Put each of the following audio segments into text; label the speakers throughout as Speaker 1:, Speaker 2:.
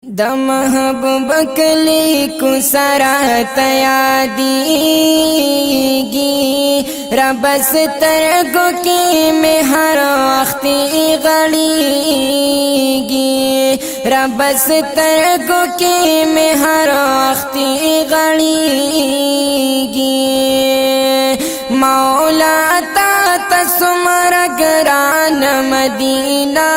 Speaker 1: د محبوب کلی کو سرات یادیږي رب سترګو کې مې هر وخت غړیږي رب سترګو کې مې هر وخت غړیږي مولا تا تسمر ګران مدینہ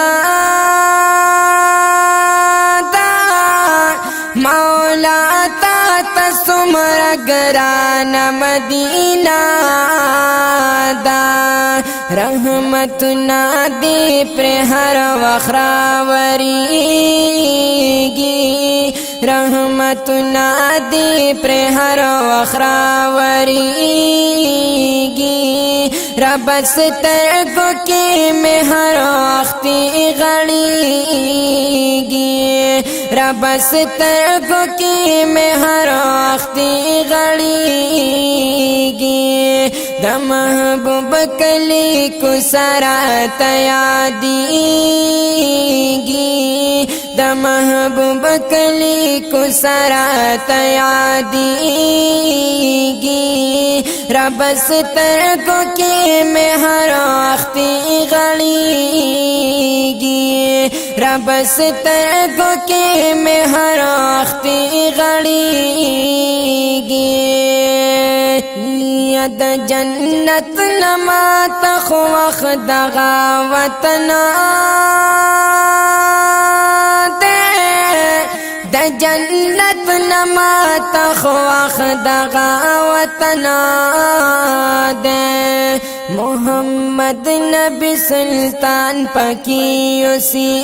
Speaker 1: مولا تا تسمر ګران مدینہ دا رحمتنا دې پر هر وخت راوریږي رحمتنا دې پر هر وخت راوریږي رب سترګو کې مې هر وخت غړیږي رب سترګو کې مې هر وخت غړیږي د محبوب کلی کو سرات یادیږي د محبوب کلی کو سرات یادیږي رب سترګو کې مې هر وخت غړیږي رب سترګو کې مې هر وخت غړیږي د جنت لما تخو وخت دغه وطن د جنت لما تخو وخت دغه وطن محمد نبی سلطان پکی اوسیږي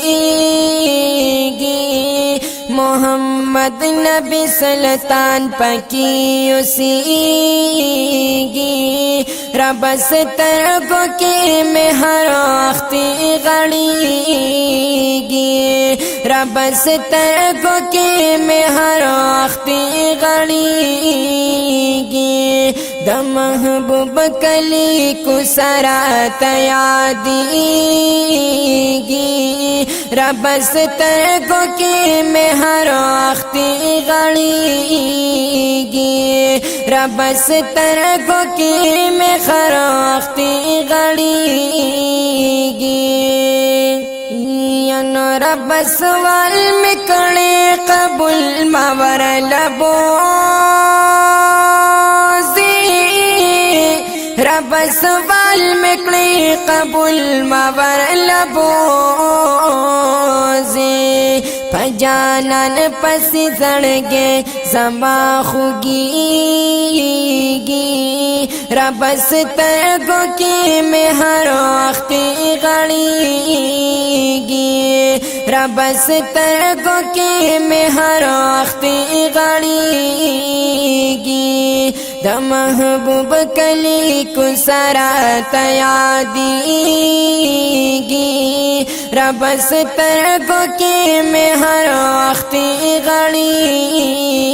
Speaker 1: محمد نبی سلطان پکی اوسیږي رب سترګو کې مې هر وخت غړیږي رب سترګو کې مې هر وخت غړیږي د محبوب کلی کو سرات یادیږي رب سترګو کې مې هر وخت غړیږي رب سترګو کې مې هر وخت غړیږي نو رب سوال مې کړې قبول ما ورلبو رب سوال مکړي قبول ما ورلبوزي پجانان پسې زړګي زما خوږيږي رب سترګو کې مې هر وخت غړيږي رب سترګو کې مې هر وخت غړيږي د محبوب کلی کو سرات یادیږي رب سترګو کې مې هر وخت غړیږي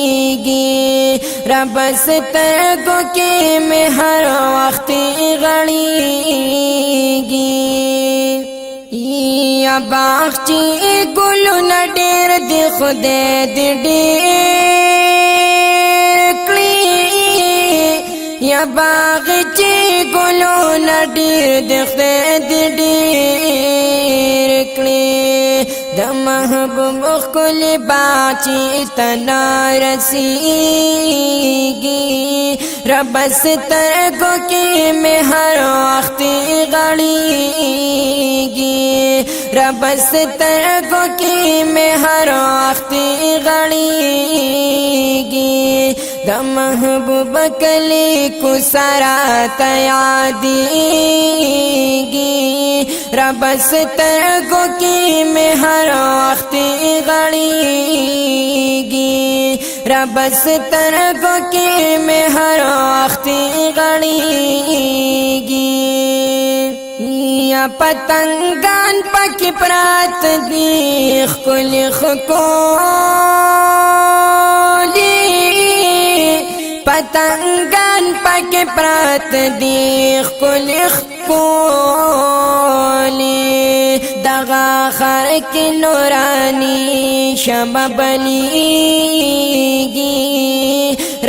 Speaker 1: رب سترګو کې مې هر وخت غړیږي یا باغچې ګلونه ډېر دي خدای دې ډېر کړي یا باغچې ګلونه ډېر دي خدای دې ډېر کړي د محبوب ښکلې باغچې ته نارسیږي رب سترګو کې مې هر وخت غړیږي رب سترګو کې مې هر وخت غړیږي د محبوب کلی کو سرات یادیږي رب سترګو کې مې هر وخت غړیږي رب سترګو کې مې هر وخت غړیږي یا پتنګان پکې پرات دي ښکلې ښکلې پتنګان پکې پرات دی ښکلي ښکلي دغه خر کې نوراني شمع بلیږي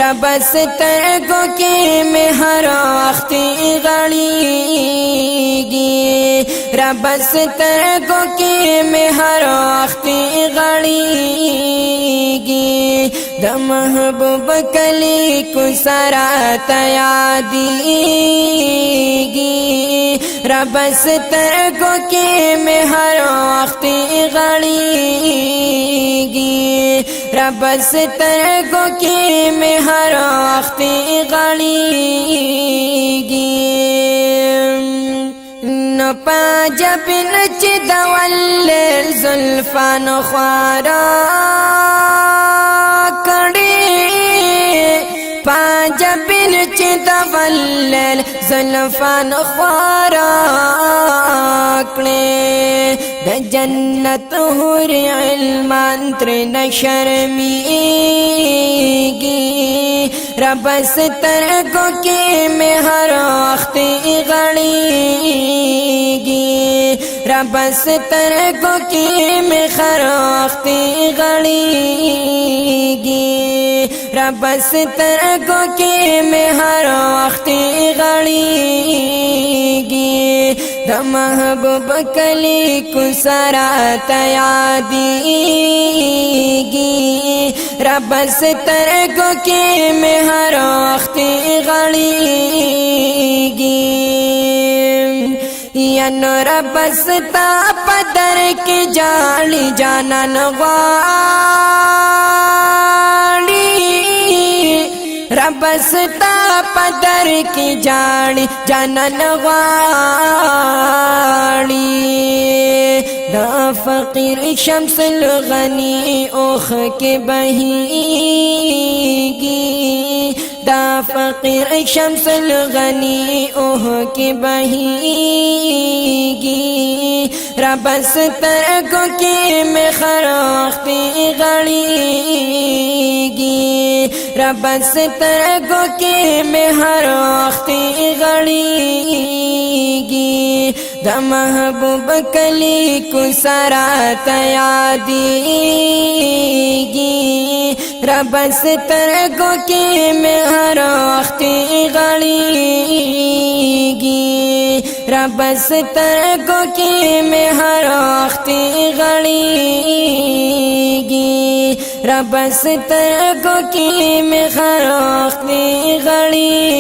Speaker 1: رب سترګو کې مې هر وخت غړېږي رب سترګو کې مې هر وخت غړېږي د محبوب کلی کو سره ته یادېږي رب سترګو کې مې هر وخت غړېږي رب سترګو کې مې هر وخت غړېږي نو پاجب نچ دول زلفانو خوارا کړي پاجب نچ دول زلفانو خوارا کړي د جنت حور علمان تر نشرمېږي رب سترګو کې مې هر وخت غړېږي رب سترګو کې مې هر وخت غړېږي رب سترګو کې مې هر وخت غړېږي د محبوب کلی کو سره ته یادېږي رب سترګو کې مې هر وخت غړېږي یا نو رب ستا په در کې جاړي جانان غواړي رب ستا په در کې جاړي جانان غواړي دا فقیر شمس الغنی اوخ کې بهيږي دا فقیر شمس الغنی اوخ کې بهيږي رب سترګو کې مې هر وخت غړېږي رب سترګو کې مې هر وخت غړېږي د محبوب کلی کو سره ته یادېږي رب سترګو کې مې هر وخت غړېږي رب سترګو کې مې هر وخت غړېږي رب سترګو کې مې هر وخت غړېږي